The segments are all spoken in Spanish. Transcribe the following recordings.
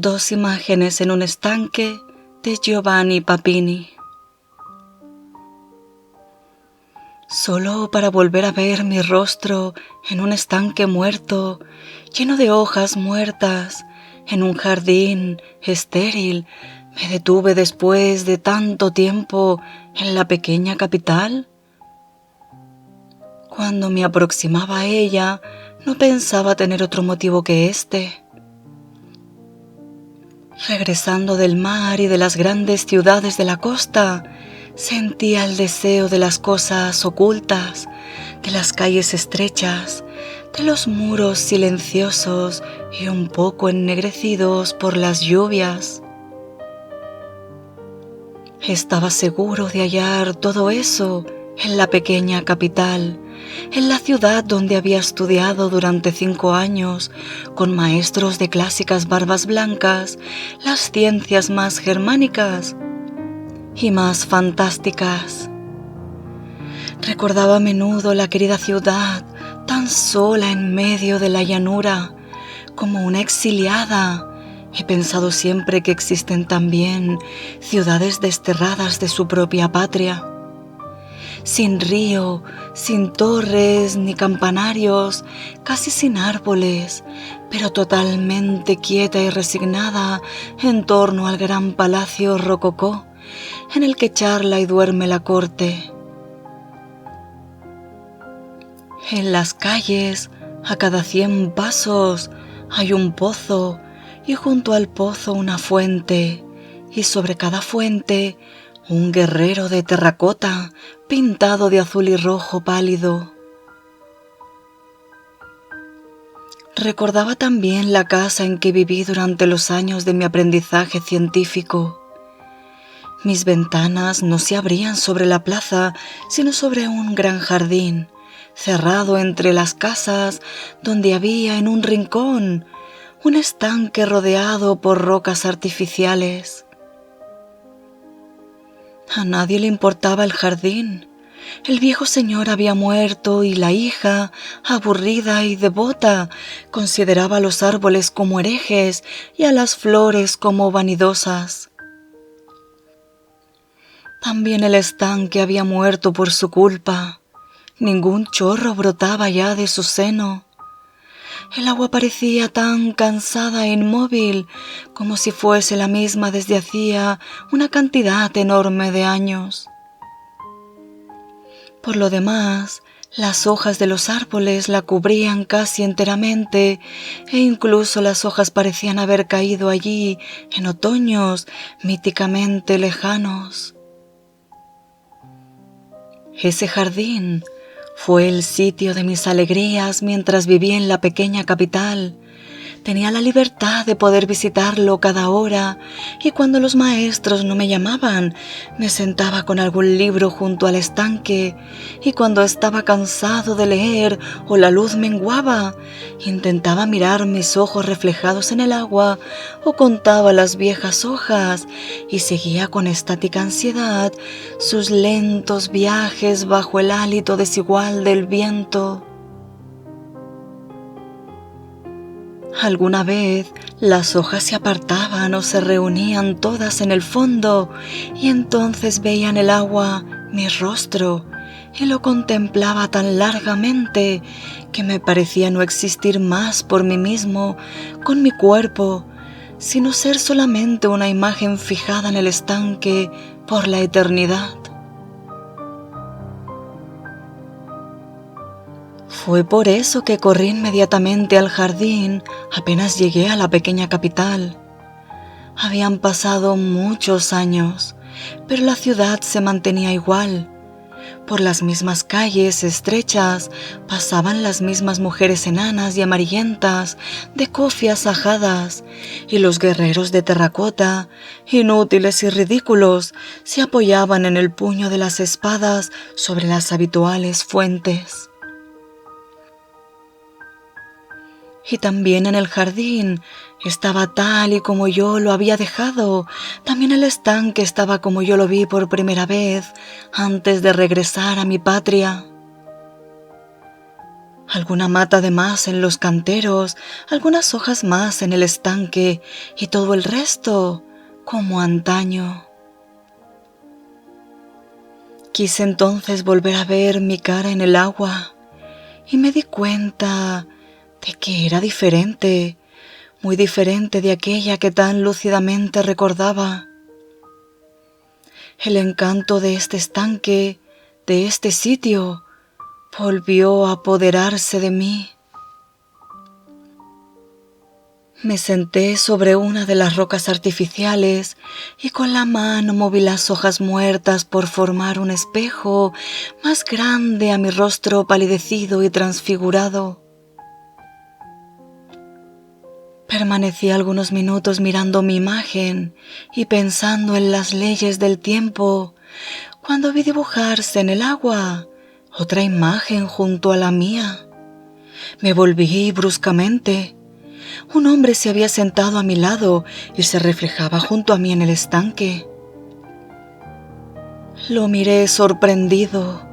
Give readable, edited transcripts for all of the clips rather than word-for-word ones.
Dos imágenes en un estanque de Giovanni Papini. Solo para volver a ver mi rostro en un estanque muerto, lleno de hojas muertas, en un jardín estéril, me detuve después de tanto tiempo en la pequeña capital. Cuando me aproximaba a ella, no pensaba tener otro motivo que este. Regresando del mar y de las grandes ciudades de la costa, sentía el deseo de las cosas ocultas, de las calles estrechas, de los muros silenciosos y un poco ennegrecidos por las lluvias. Estaba seguro de hallar todo eso en la pequeña capital, en la ciudad donde había estudiado durante 5 años, con maestros de clásicas barbas blancas, las ciencias más germánicas y más fantásticas. Recordaba a menudo la querida ciudad, tan sola en medio de la llanura, como una exiliada. He pensado siempre que existen también ciudades desterradas de su propia patria. Sin río, sin torres ni campanarios, casi sin árboles, pero totalmente quieta y resignada en torno al gran palacio rococó en el que charla y duerme la corte. En las calles, a cada 100 pasos, hay un pozo y junto al pozo una fuente, y sobre cada fuente un guerrero de terracota pintado de azul y rojo pálido. Recordaba también la casa en que viví durante los años de mi aprendizaje científico. Mis ventanas no se abrían sobre la plaza, sino sobre un gran jardín, cerrado entre las casas, donde había en un rincón un estanque rodeado por rocas artificiales. A nadie le importaba el jardín. El viejo señor había muerto y la hija, aburrida y devota, consideraba a los árboles como herejes y a las flores como vanidosas. También el estanque había muerto por su culpa. Ningún chorro brotaba ya de su seno. El agua parecía tan cansada e inmóvil como si fuese la misma desde hacía una cantidad enorme de años. Por lo demás, las hojas de los árboles la cubrían casi enteramente e incluso las hojas parecían haber caído allí en otoños míticamente lejanos. Ese jardín fue el sitio de mis alegrías mientras viví en la pequeña capital. Tenía la libertad de poder visitarlo cada hora y cuando los maestros no me llamaban, me sentaba con algún libro junto al estanque y cuando estaba cansado de leer o la luz menguaba, intentaba mirar mis ojos reflejados en el agua o contaba las viejas hojas y seguía con estática ansiedad sus lentos viajes bajo el hálito desigual del viento. Alguna vez las hojas se apartaban o se reunían todas en el fondo y entonces veía en el agua mi rostro y lo contemplaba tan largamente que me parecía no existir más por mí mismo con mi cuerpo, sino ser solamente una imagen fijada en el estanque por la eternidad. Fue por eso que corrí inmediatamente al jardín apenas llegué a la pequeña capital. Habían pasado muchos años, pero la ciudad se mantenía igual. Por las mismas calles estrechas pasaban las mismas mujeres enanas y amarillentas de cofias ajadas, y los guerreros de terracota, inútiles y ridículos, se apoyaban en el puño de las espadas sobre las habituales fuentes. Y también en el jardín estaba tal y como yo lo había dejado. También el estanque estaba como yo lo vi por primera vez antes de regresar a mi patria. alguna mata de más en los canteros, algunas hojas más en el estanque y todo el resto como antaño. Quise entonces volver a ver mi cara en el agua y me di cuenta de que era diferente, muy diferente de aquella que tan lúcidamente recordaba. El encanto de este estanque, de este sitio, volvió a apoderarse de mí. Me senté sobre una de las rocas artificiales y con la mano moví las hojas muertas por formar un espejo más grande a mi rostro palidecido y transfigurado. Permanecí algunos minutos mirando mi imagen y pensando en las leyes del tiempo, cuando vi dibujarse en el agua otra imagen junto a la mía. Me volví bruscamente. Un hombre se había sentado a mi lado y se reflejaba junto a mí en el estanque. Lo miré sorprendido.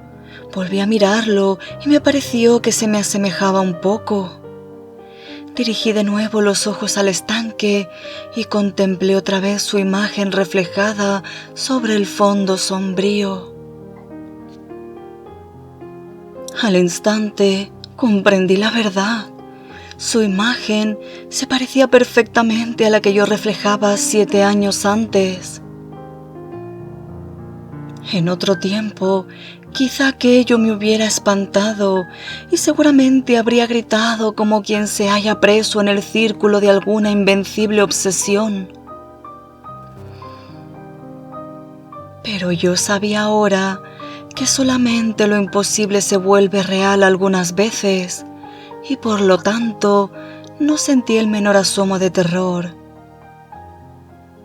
Volví a mirarlo y me pareció que se me asemejaba un poco. Dirigí de nuevo los ojos al estanque y contemplé otra vez su imagen reflejada sobre el fondo sombrío. Al instante comprendí la verdad. Su imagen se parecía perfectamente a la que yo reflejaba 7 años antes. En otro tiempo, quizá aquello me hubiera espantado y seguramente habría gritado como quien se halla preso en el círculo de alguna invencible obsesión. Pero yo sabía ahora que solamente lo imposible se vuelve real algunas veces y por lo tanto no sentí el menor asomo de terror.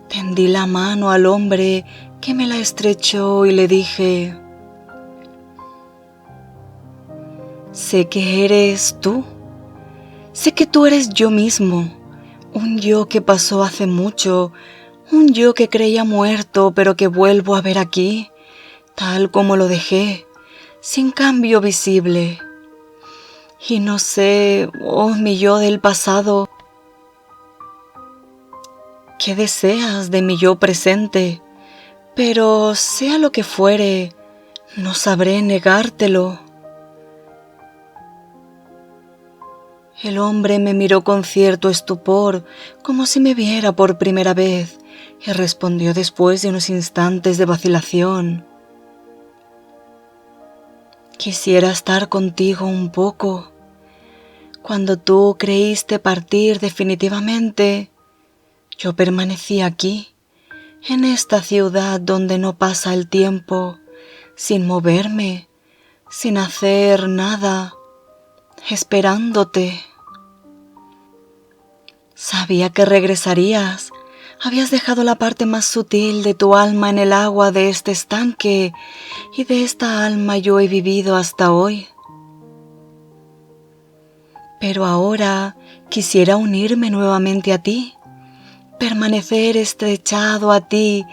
Tendí la mano al hombre que me la estrechó y le dije: sé que eres tú, sé que tú eres yo mismo, un yo que pasó hace mucho, un yo que creía muerto pero que vuelvo a ver aquí, tal como lo dejé, sin cambio visible. Y no sé, oh mi yo del pasado, ¿qué deseas de mi yo presente? Pero sea lo que fuere, no sabré negártelo. El hombre me miró con cierto estupor, como si me viera por primera vez, y respondió después de unos instantes de vacilación: quisiera estar contigo un poco. Cuando tú creíste partir definitivamente, yo permanecí aquí, en esta ciudad donde no pasa el tiempo, sin moverme, sin hacer nada, esperándote. Sabía que regresarías. Habías dejado la parte más sutil de tu alma en el agua de este estanque, y de esta alma yo he vivido hasta hoy. Pero ahora quisiera unirme nuevamente a ti, permanecer estrechado a ti,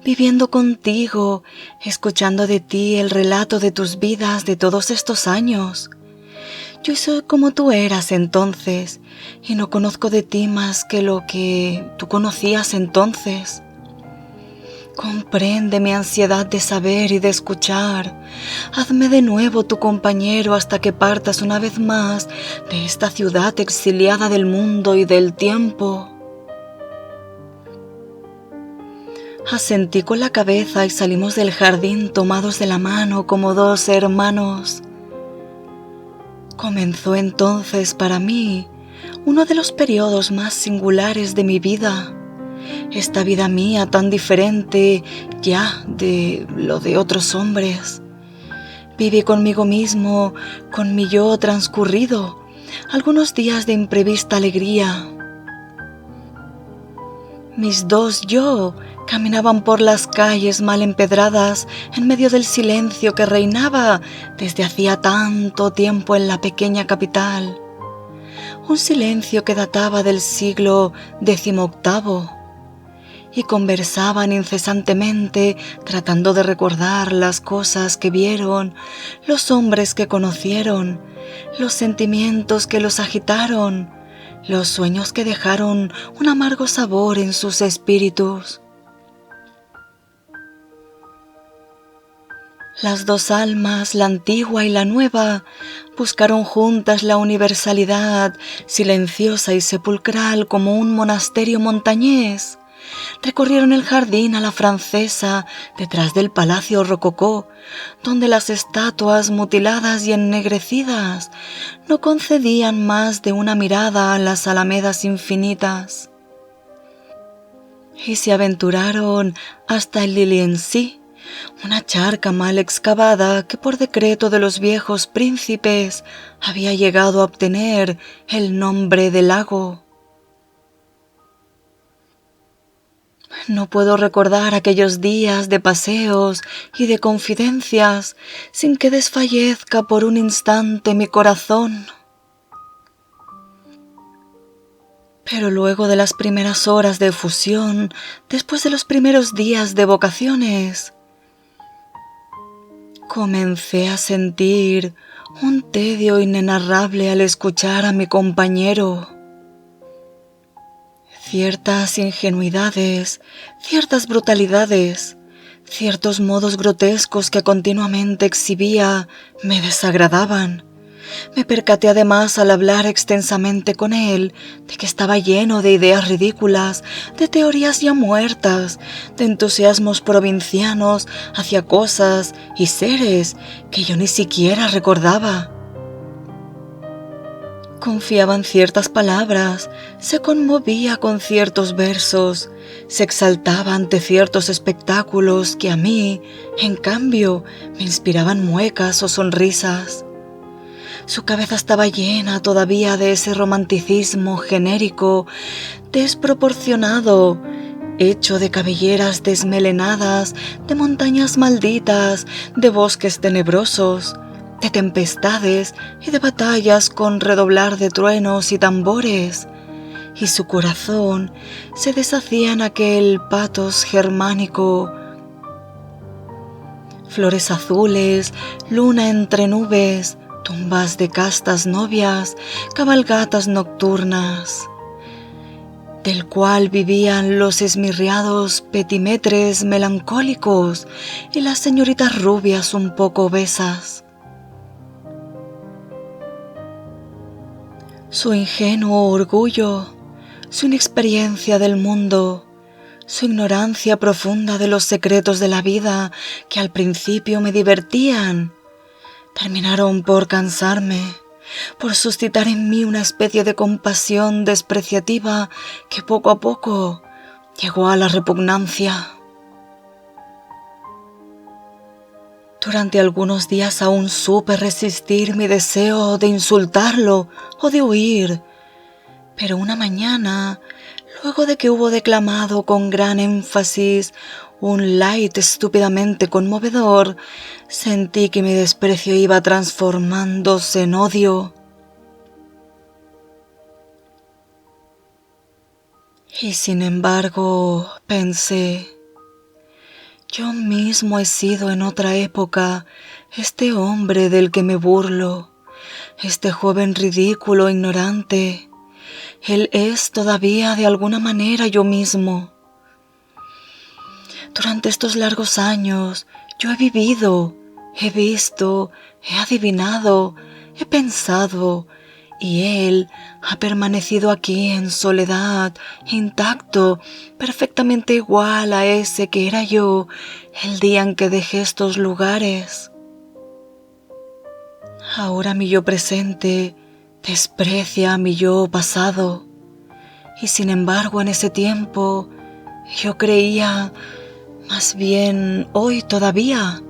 viviendo contigo, escuchando de ti el relato de tus vidas de todos estos años. Yo soy como tú eras entonces, y no conozco de ti más que lo que tú conocías entonces. Comprende mi ansiedad de saber y de escuchar. Hazme de nuevo tu compañero hasta que partas una vez más de esta ciudad exiliada del mundo y del tiempo. Asentí con la cabeza y salimos del jardín tomados de la mano como dos hermanos. Comenzó entonces para mí uno de los periodos más singulares de mi vida. Esta vida mía tan diferente ya de lo de otros hombres. Viví conmigo mismo, con mi yo transcurrido, algunos días de imprevista alegría. Mis dos yo caminaban por las calles mal empedradas en medio del silencio que reinaba desde hacía tanto tiempo en la pequeña capital. Un silencio que databa del siglo XVIII. y conversaban incesantemente tratando de recordar las cosas que vieron, los hombres que conocieron, los sentimientos que los agitaron, los sueños que dejaron un amargo sabor en sus espíritus. Las dos almas, la antigua y la nueva, buscaron juntas la universalidad, silenciosa y sepulcral como un monasterio montañés. Recorrieron el jardín a la francesa, detrás del palacio rococó, donde las estatuas mutiladas y ennegrecidas no concedían más de una mirada a las alamedas infinitas. Y se aventuraron hasta el Liliency, una charca mal excavada que por decreto de los viejos príncipes había llegado a obtener el nombre de lago. No puedo recordar aquellos días de paseos y de confidencias sin que desfallezca por un instante mi corazón. Pero luego de las primeras horas de efusión, después de los primeros días de vocaciones, comencé a sentir un tedio inenarrable al escuchar a mi compañero. Ciertas ingenuidades, ciertas brutalidades, ciertos modos grotescos que continuamente exhibía me desagradaban. Me percaté además al hablar extensamente con él de que estaba lleno de ideas ridículas, de teorías ya muertas, de entusiasmos provincianos hacia cosas y seres que yo ni siquiera recordaba. Confiaba en ciertas palabras, se conmovía con ciertos versos, se exaltaba ante ciertos espectáculos que a mí, en cambio, me inspiraban muecas o sonrisas. Su cabeza estaba llena todavía de ese romanticismo genérico, desproporcionado, hecho de cabelleras desmelenadas, de montañas malditas, de bosques tenebrosos, de tempestades y de batallas con redoblar de truenos y tambores, y su corazón se deshacía en aquel pathos germánico. Flores azules, luna entre nubes, tumbas de castas novias, cabalgatas nocturnas, del cual vivían los esmirriados petimetres melancólicos y las señoritas rubias un poco obesas. Su ingenuo orgullo, su inexperiencia del mundo, su ignorancia profunda de los secretos de la vida que al principio me divertían, terminaron por cansarme, por suscitar en mí una especie de compasión despreciativa que poco a poco llegó a la repugnancia. Durante algunos días aún supe resistir mi deseo de insultarlo o de huir, pero una mañana, luego de que hubo declamado con gran énfasis un light estúpidamente conmovedor, sentí que mi desprecio iba transformándose en odio. Y sin embargo, pensé, yo mismo he sido en otra época este hombre del que me burlo, este joven ridículo, ignorante. Él es todavía de alguna manera yo mismo. Durante estos largos años yo he vivido, he visto, he adivinado, he pensado, y él ha permanecido aquí en soledad, intacto, perfectamente igual a ese que era yo el día en que dejé estos lugares. Ahora mi yo presente desprecia a mi yo pasado, y sin embargo en ese tiempo yo creía, más bien hoy todavía,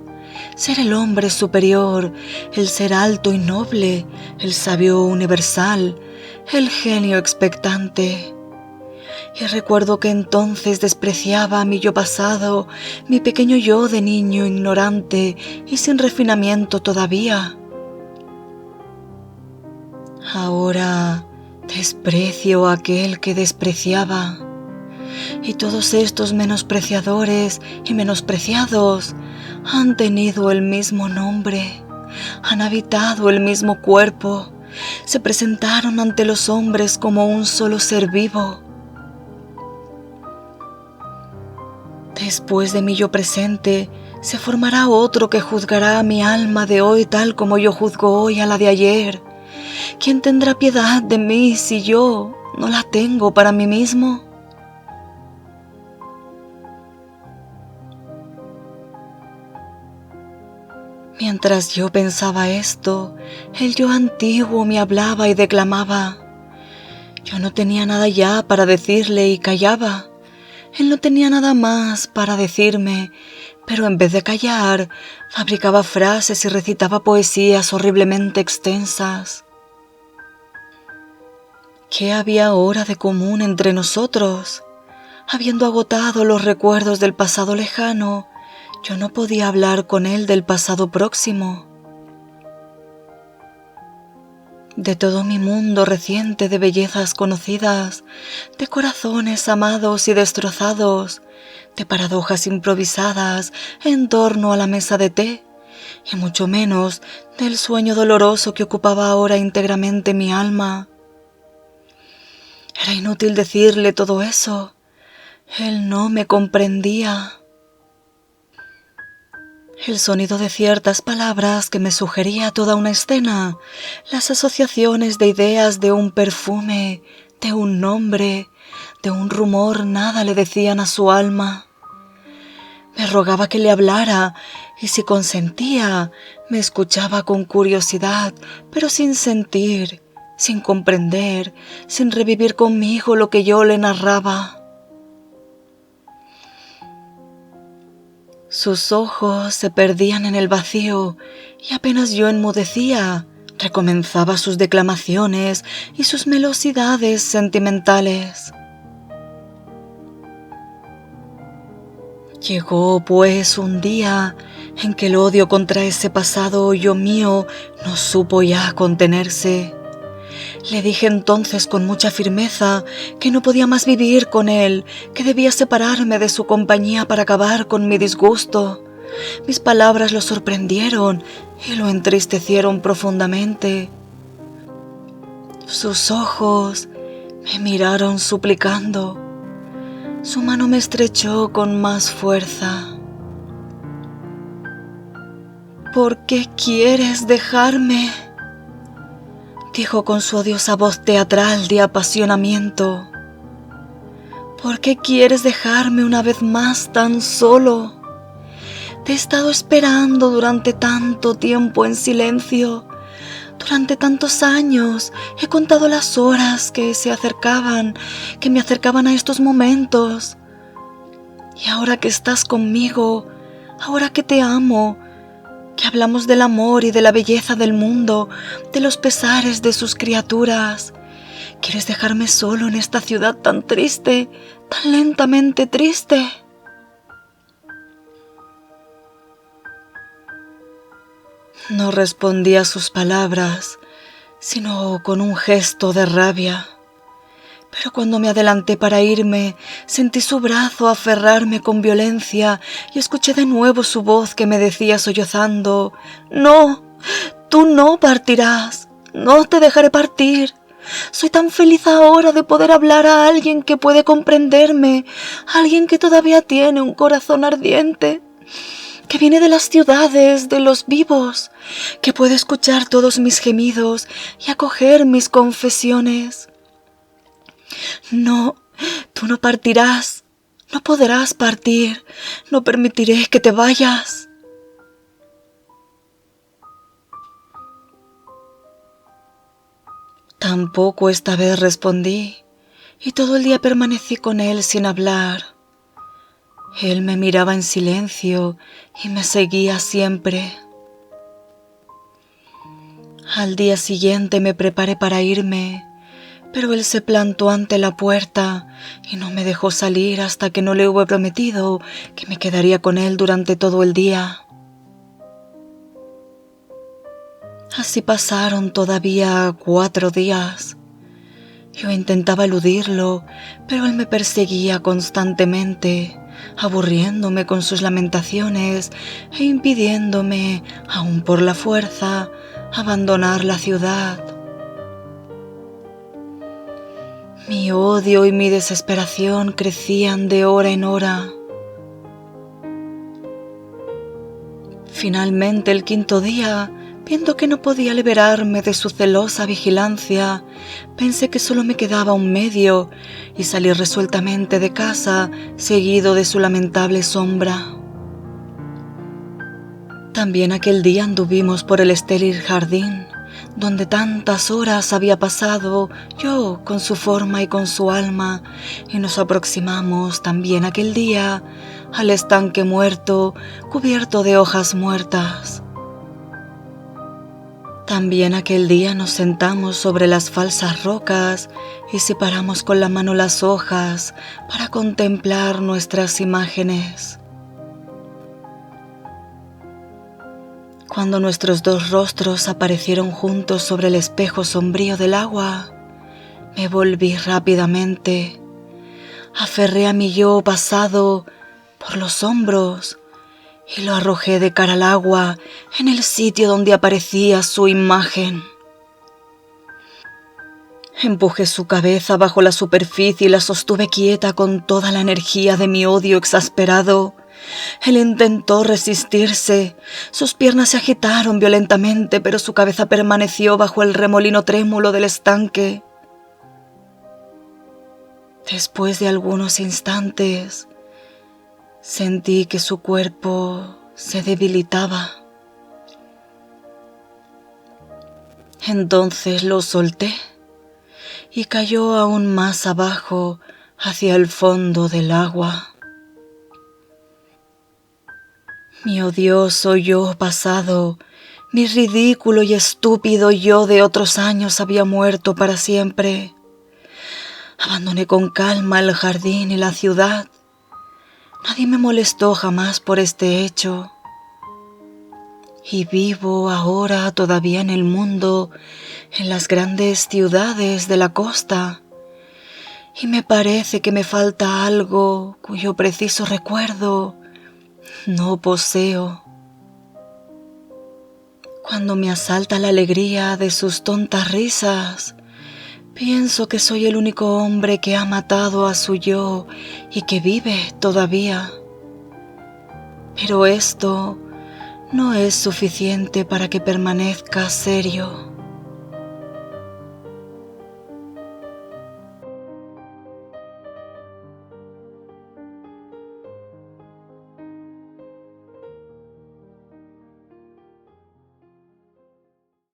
ser el hombre superior, el ser alto y noble, el sabio universal, el genio expectante. Y recuerdo que entonces despreciaba a mi yo pasado, mi pequeño yo de niño ignorante y sin refinamiento todavía. Ahora desprecio a aquel que despreciaba. y todos estos menospreciadores y menospreciados han tenido el mismo nombre, han habitado el mismo cuerpo, se presentaron ante los hombres como un solo ser vivo. Después de mi yo presente, se formará otro que juzgará a mi alma de hoy tal como yo juzgo hoy a la de ayer. ¿Quién tendrá piedad de mí si yo no la tengo para mí mismo? Mientras yo pensaba esto, el yo antiguo me hablaba y declamaba. Yo no tenía nada ya para decirle y callaba. Él no tenía nada más para decirme, pero en vez de callar, fabricaba frases y recitaba poesías horriblemente extensas. ¿Qué había ahora de común entre nosotros? Habiendo agotado los recuerdos del pasado lejano, yo no podía hablar con él del pasado próximo. De todo mi mundo reciente de bellezas conocidas, de corazones amados y destrozados, de paradojas improvisadas en torno a la mesa de té, y mucho menos del sueño doloroso que ocupaba ahora íntegramente mi alma. Era inútil decirle todo eso. Él no me comprendía. El sonido de ciertas palabras que me sugería toda una escena, las asociaciones de ideas de un perfume, de un nombre, de un rumor, nada le decían a su alma. Me rogaba que le hablara, y si consentía, me escuchaba con curiosidad, pero sin sentir, sin comprender, sin revivir conmigo lo que yo le narraba. Sus ojos se perdían en el vacío y apenas yo enmudecía, recomenzaba sus declamaciones y sus melosidades sentimentales. Llegó, pues, un día en que el odio contra ese pasado yo mío no supo ya contenerse. Le dije entonces con mucha firmeza que no podía más vivir con él, que debía separarme de su compañía para acabar con mi disgusto. Mis palabras lo sorprendieron y lo entristecieron profundamente. Sus ojos me miraron suplicando. Su mano me estrechó con más fuerza. ¿Por qué quieres dejarme?, dijo con su odiosa voz teatral de apasionamiento. ¿Por qué quieres dejarme una vez más tan solo? Te he estado esperando durante tanto tiempo en silencio. Durante tantos años he contado las horas que me acercaban a estos momentos. Y ahora que estás conmigo, ahora que te amo, que hablamos del amor y de la belleza del mundo, de los pesares de sus criaturas, ¿quieres dejarme solo en esta ciudad tan triste, tan lentamente triste? No respondí a sus palabras, sino con un gesto de rabia. Pero cuando me adelanté para irme, sentí su brazo aferrarme con violencia y escuché de nuevo su voz que me decía sollozando: «No, tú no partirás, no te dejaré partir. Soy tan feliz ahora de poder hablar a alguien que puede comprenderme, alguien que todavía tiene un corazón ardiente, que viene de las ciudades, de los vivos, que puede escuchar todos mis gemidos y acoger mis confesiones. No, tú no partirás, no podrás partir, no permitiré que te vayas». Tampoco esta vez respondí, y todo el día permanecí con él sin hablar. Él me miraba en silencio y me seguía siempre. Al día siguiente me preparé para irme, pero él se plantó ante la puerta y no me dejó salir hasta que no le hube prometido que me quedaría con él durante todo el día. Así pasaron todavía 4 días. Yo intentaba eludirlo, pero él me perseguía constantemente, aburriéndome con sus lamentaciones e impidiéndome, aun por la fuerza, abandonar la ciudad. Mi odio y mi desesperación crecían de hora en hora. Finalmente, el quinto día, viendo que no podía liberarme de su celosa vigilancia, pensé que solo me quedaba un medio y salí resueltamente de casa, seguido de su lamentable sombra. También aquel día anduvimos por el estéril jardín, donde tantas horas había pasado yo con su forma y con su alma, y nos aproximamos también aquel día al estanque muerto, cubierto de hojas muertas. También aquel día nos sentamos sobre las falsas rocas y separamos con la mano las hojas para contemplar nuestras imágenes. Cuando nuestros dos rostros aparecieron juntos sobre el espejo sombrío del agua, me volví rápidamente, aferré a mi yo pasado por los hombros y lo arrojé de cara al agua en el sitio donde aparecía su imagen. Empujé su cabeza bajo la superficie y la sostuve quieta con toda la energía de mi odio exasperado. Él intentó resistirse, sus piernas se agitaron violentamente, pero su cabeza permaneció bajo el remolino trémulo del estanque. Después de algunos instantes, sentí que su cuerpo se debilitaba. Entonces lo solté y cayó aún más abajo hacia el fondo del agua. Mi odioso yo pasado, mi ridículo y estúpido yo de otros años había muerto para siempre. Abandoné con calma el jardín y la ciudad. Nadie me molestó jamás por este hecho. Y vivo ahora todavía en el mundo, en las grandes ciudades de la costa. Y me parece que me falta algo cuyo preciso recuerdo no poseo. Cuando me asalta la alegría de sus tontas risas, pienso que soy el único hombre que ha matado a su yo y que vive todavía. Pero esto no es suficiente para que permanezca serio.